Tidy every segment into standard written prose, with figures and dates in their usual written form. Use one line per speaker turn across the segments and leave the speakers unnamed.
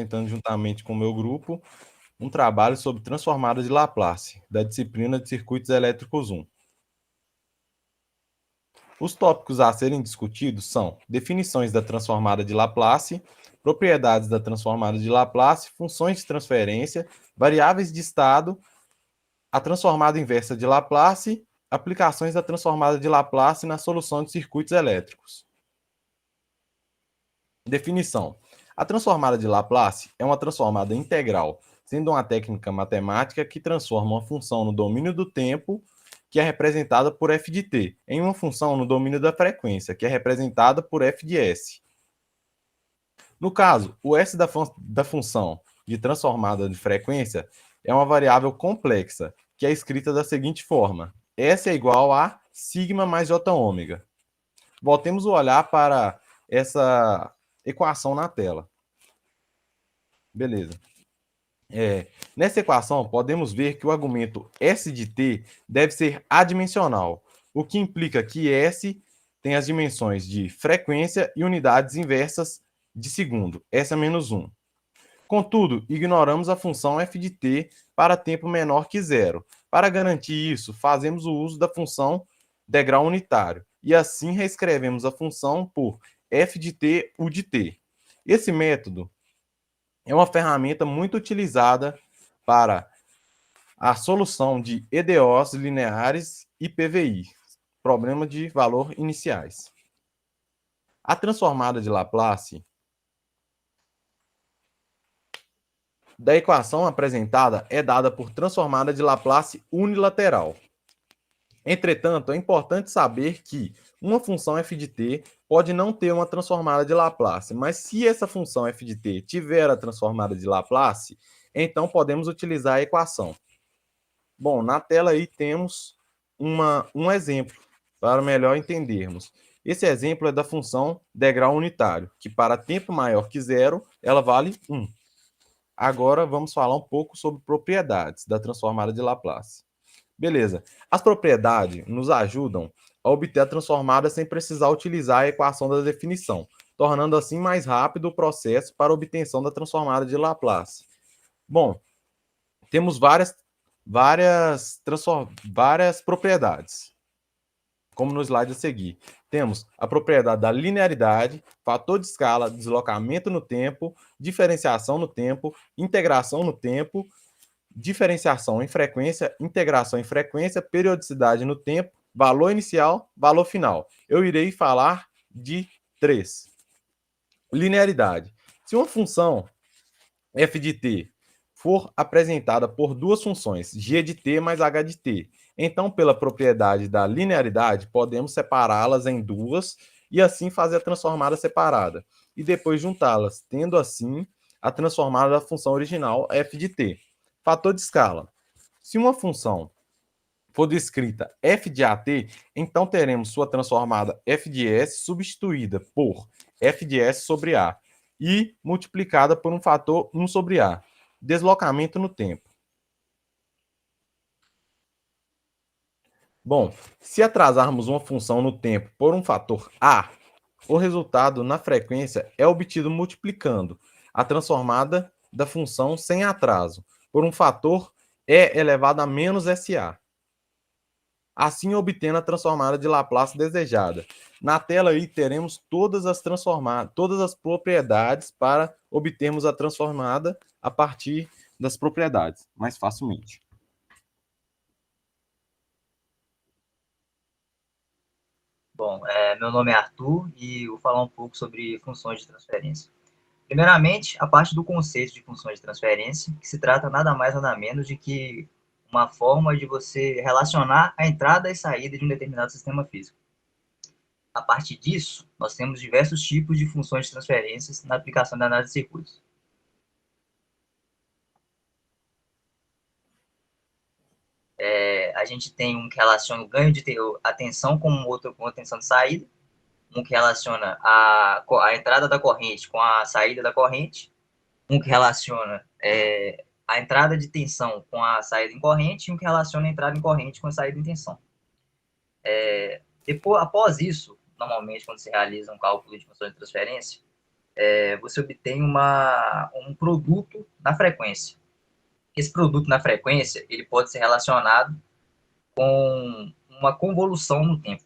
apresentando juntamente com o meu grupo um trabalho sobre transformada de Laplace, da disciplina de Circuitos Elétricos 1. Os tópicos a serem discutidos são definições da transformada de Laplace, propriedades da transformada de Laplace, funções de transferência, variáveis de estado, a transformada inversa de Laplace, aplicações da transformada de Laplace na solução de circuitos elétricos. Definição. A transformada de Laplace é uma transformada integral, sendo uma técnica matemática que transforma uma função no domínio do tempo, que é representada por f de t, em uma função no domínio da frequência, que é representada por f de s. No caso, o s da função de transformada de frequência é uma variável complexa, que é escrita da seguinte forma: S é igual a sigma mais j ômega. Voltemos o olhar para essa equação na tela. Beleza. Nessa equação, podemos ver que o argumento S de t deve ser adimensional, o que implica que S tem as dimensões de frequência e unidades inversas de segundo, S a menos 1. Contudo, ignoramos a função f de t para tempo menor que zero. Para garantir isso, fazemos o uso da função degrau unitário, e assim reescrevemos a função por f de t u de t. Esse método é uma ferramenta muito utilizada para a solução de EDOs lineares e PVI, problema de valor iniciais. A transformada de Laplace da equação apresentada é dada por transformada de Laplace unilateral. Entretanto, é importante saber que uma função f de t pode não ter uma transformada de Laplace, mas se essa função f de t tiver a transformada de Laplace, então podemos utilizar a equação. Bom, na tela aí temos um exemplo para melhor entendermos. Esse exemplo é da função degrau unitário, que para tempo maior que zero, ela vale 1. Agora vamos falar um pouco sobre propriedades da transformada de Laplace. Beleza. As propriedades nos ajudam a obter a transformada sem precisar utilizar a equação da definição, tornando assim mais rápido o processo para a obtenção da transformada de Laplace. Bom, temos várias propriedades, como no slide a seguir. Temos a propriedade da linearidade, fator de escala, deslocamento no tempo, diferenciação no tempo, integração no tempo, diferenciação em frequência, integração em frequência, periodicidade no tempo, valor inicial, valor final. Eu irei falar de 3. Linearidade. Se uma função f de t for apresentada por duas funções, g de t mais h de t, então, pela propriedade da linearidade, podemos separá-las em duas e assim fazer a transformada separada, e depois juntá-las, tendo assim a transformada da função original f de t. Fator de escala. Se uma função for descrita f de at, então teremos sua transformada f de s substituída por f de s sobre a e multiplicada por um fator 1 sobre a. Deslocamento no tempo. Bom, se atrasarmos uma função no tempo por um fator a, o resultado na frequência é obtido multiplicando a transformada da função sem atraso por um fator e elevado a menos SA. Assim, obtendo a transformada de Laplace desejada. Na tela aí teremos todas as propriedades para obtermos a transformada a partir das propriedades, mais facilmente.
Bom, meu nome é Arthur e eu vou falar um pouco sobre funções de transferência. Primeiramente, a parte do conceito de funções de transferência, que se trata nada mais nada menos de que uma forma de você relacionar a entrada e saída de um determinado sistema físico. A partir disso, nós temos diversos tipos de funções de transferências na aplicação da análise de circuitos. A gente tem um que relaciona o ganho de a tensão com outro com a tensão de saída, um que relaciona a entrada da corrente com a saída da corrente, um que relaciona a entrada de tensão com a saída em corrente e um que relaciona a entrada em corrente com a saída em tensão. Após isso, normalmente, quando se realiza um cálculo de função de transferência, você obtém um produto na frequência. Esse produto na frequência, ele pode ser relacionado com uma convolução no tempo.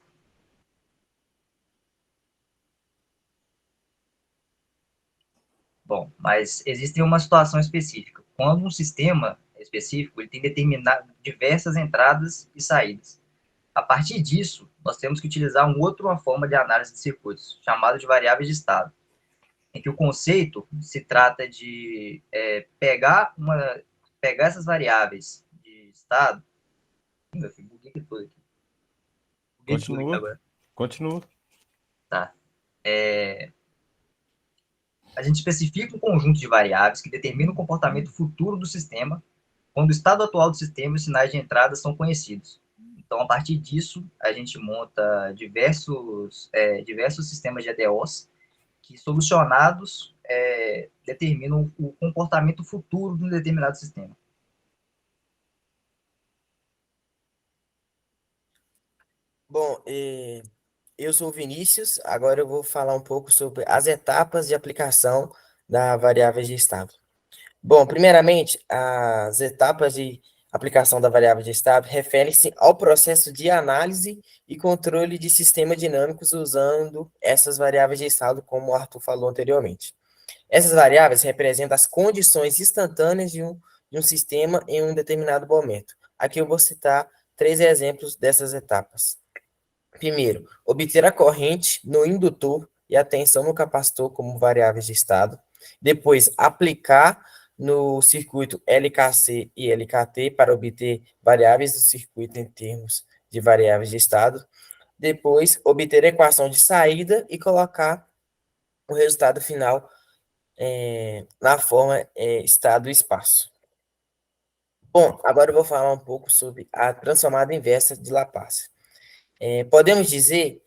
Bom, mas existe uma situação específica. Quando um sistema específico ele tem determinado diversas entradas e saídas. A partir disso, nós temos que utilizar uma forma de análise de circuitos, chamada de variáveis de estado, em que o conceito se trata de pegar essas variáveis de estado. Meu filho, buguei tudo aqui. Buguei tudo aqui
Continua,
agora.
continua.
Tá. A gente especifica um conjunto de variáveis que determina o comportamento futuro do sistema quando o estado atual do sistema e os sinais de entrada são conhecidos. Então, a partir disso, a gente monta diversos sistemas de EDOs que, solucionados, determinam o comportamento futuro de um determinado sistema.
Bom, eu sou o Vinícius, agora eu vou falar um pouco sobre as etapas de aplicação da variável de estado. Bom, primeiramente, as etapas de aplicação da variável de estado referem-se ao processo de análise e controle de sistemas dinâmicos usando essas variáveis de estado, como o Arthur falou anteriormente. Essas variáveis representam as condições instantâneas de um sistema em um determinado momento. Aqui eu vou citar 3 exemplos dessas etapas. Primeiro, obter a corrente no indutor e a tensão no capacitor como variáveis de estado. Depois, aplicar no circuito LKC e LKT para obter variáveis do circuito em termos de variáveis de estado. Depois, obter a equação de saída e colocar o resultado final na forma estado e espaço. Bom, agora eu vou falar um pouco sobre a transformada inversa de Laplace. Podemos dizer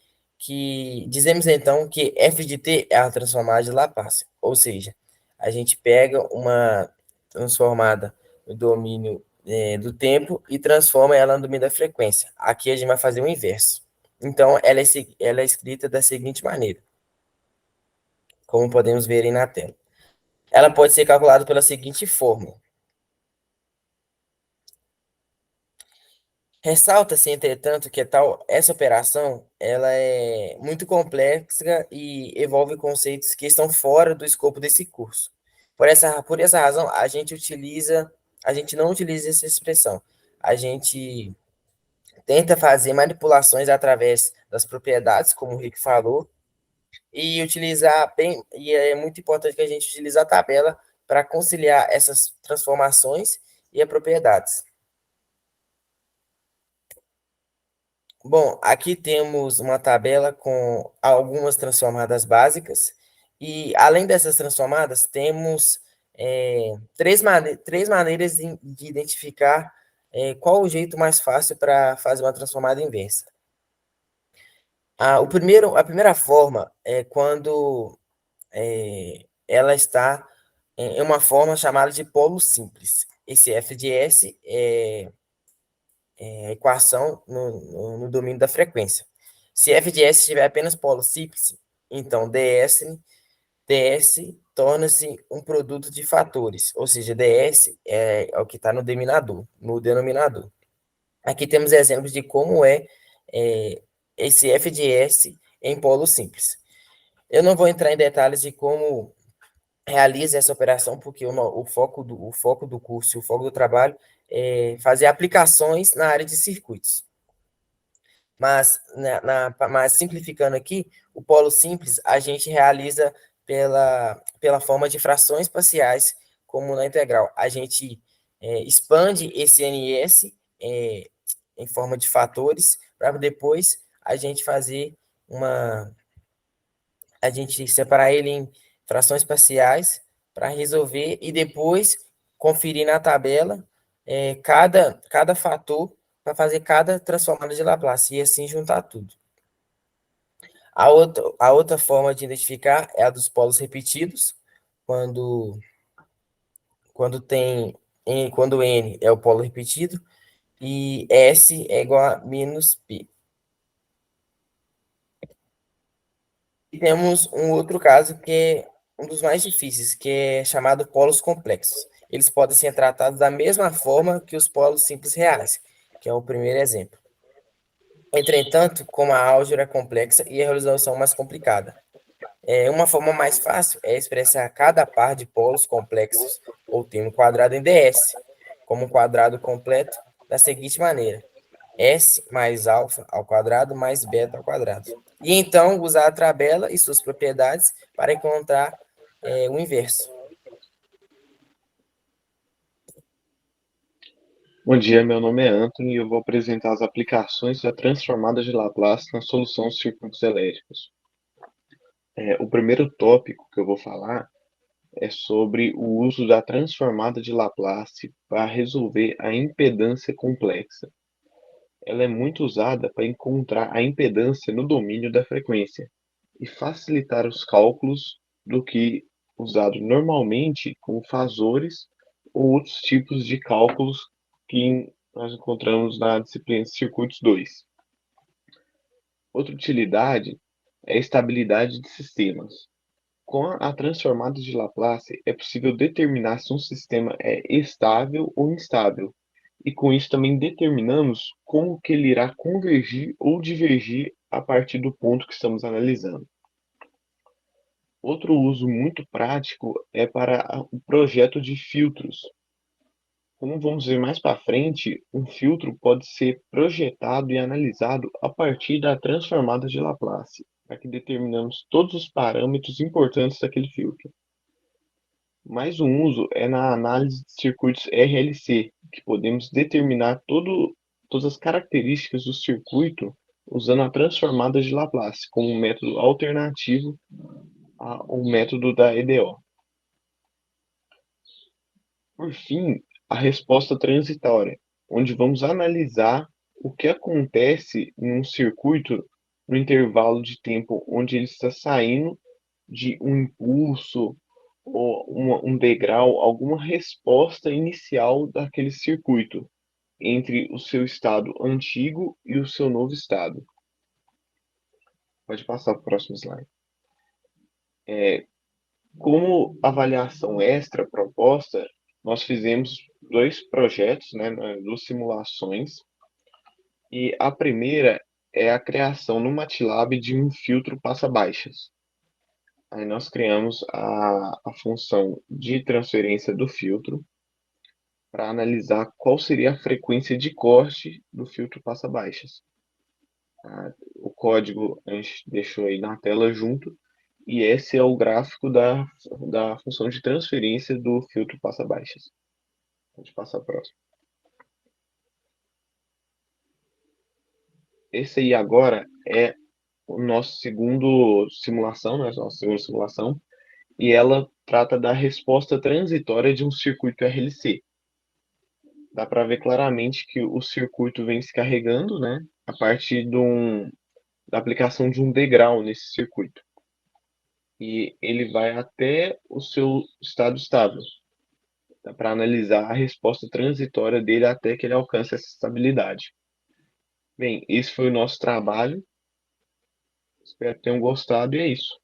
dizemos então que f de t é a transformada de Laplace, ou seja, a gente pega uma transformada no domínio do tempo e transforma ela no domínio da frequência. Aqui a gente vai fazer o inverso. Então, ela é escrita da seguinte maneira, como podemos ver aí na tela. Ela pode ser calculada pela seguinte fórmula. Ressalta-se, entretanto, que essa operação ela é muito complexa e envolve conceitos que estão fora do escopo desse curso. Por essa razão, a gente não utiliza essa expressão. A gente tenta fazer manipulações através das propriedades, como o Rick falou, e é muito importante que a gente utilize a tabela para conciliar essas transformações e as propriedades. Bom, aqui temos uma tabela com algumas transformadas básicas, e além dessas transformadas, temos três maneiras de identificar qual o jeito mais fácil para fazer uma transformada inversa. A primeira forma é quando ela está em uma forma chamada de polo simples. Esse f de s é a equação no domínio da frequência. Se f de s tiver apenas polo simples, então ds torna-se um produto de fatores, ou seja, ds é o que está no denominador. Aqui temos exemplos de como esse f de s em polo simples. Eu não vou entrar em detalhes de como realiza essa operação, porque o foco do curso, o foco do trabalho é fazer aplicações na área de circuitos. Mas simplificando aqui, o polo simples a gente realiza pela forma de frações parciais, como na integral. A gente expande esse NS em forma de fatores, para depois a gente fazer a gente separar ele em frações parciais para resolver e depois conferir na tabela cada fator para fazer cada transformada de Laplace e assim juntar tudo. A outra forma de identificar é a dos polos repetidos, quando, quando N é o polo repetido e S é igual a menos P. E temos um outro caso que um dos mais difíceis, que é chamado polos complexos. Eles podem ser tratados da mesma forma que os polos simples reais, que é o primeiro exemplo. Entretanto, como a álgebra é complexa e a resolução mais complicada. Uma forma mais fácil é expressar cada par de polos complexos ou termo quadrado em ds, como um quadrado completo, da seguinte maneira: S mais alfa ao quadrado mais beta ao quadrado. E então usar a tabela e suas propriedades para encontrar o inverso.
Bom dia, meu nome é Anthony e eu vou apresentar as aplicações da transformada de Laplace na solução de circuitos elétricos. O primeiro tópico que eu vou falar é sobre o uso da transformada de Laplace para resolver a impedância complexa. Ela é muito usada para encontrar a impedância no domínio da frequência e facilitar os cálculos do que usado normalmente com fasores ou outros tipos de cálculos que nós encontramos na disciplina de circuitos 2. Outra utilidade é a estabilidade de sistemas. Com a transformada de Laplace, é possível determinar se um sistema é estável ou instável, e com isso também determinamos como que ele irá convergir ou divergir a partir do ponto que estamos analisando. Outro uso muito prático é para o projeto de filtros. Como vamos ver mais para frente, um filtro pode ser projetado e analisado a partir da transformada de Laplace, para que determinamos todos os parâmetros importantes daquele filtro. Mais um uso é na análise de circuitos RLC, que podemos determinar todas as características do circuito usando a transformada de Laplace como um método alternativo ao método da EDO. Por fim, a resposta transitória, onde vamos analisar o que acontece em um circuito no intervalo de tempo onde ele está saindo de um impulso ou um degrau, alguma resposta inicial daquele circuito entre o seu estado antigo e o seu novo estado. Pode passar para o próximo slide. Como avaliação extra proposta, nós fizemos dois projetos, né, duas simulações, e a primeira é a criação no MATLAB de um filtro passa-baixas. Aí nós criamos a função de transferência do filtro para analisar qual seria a frequência de corte do filtro passa-baixas. O código a gente deixou aí na tela junto, e esse é o gráfico da função de transferência do filtro passa-baixas. Pode passar próximo. Esse aí agora é o nosso segundo simulação, né, nossa segunda simulação, e ela trata da resposta transitória de um circuito RLC. Dá para ver claramente que o circuito vem se carregando, né, a partir da aplicação de um degrau nesse circuito. E ele vai até o seu estado estável. Dá para analisar a resposta transitória dele até que ele alcance essa estabilidade. Bem, esse foi o nosso trabalho. Espero que tenham gostado e é isso.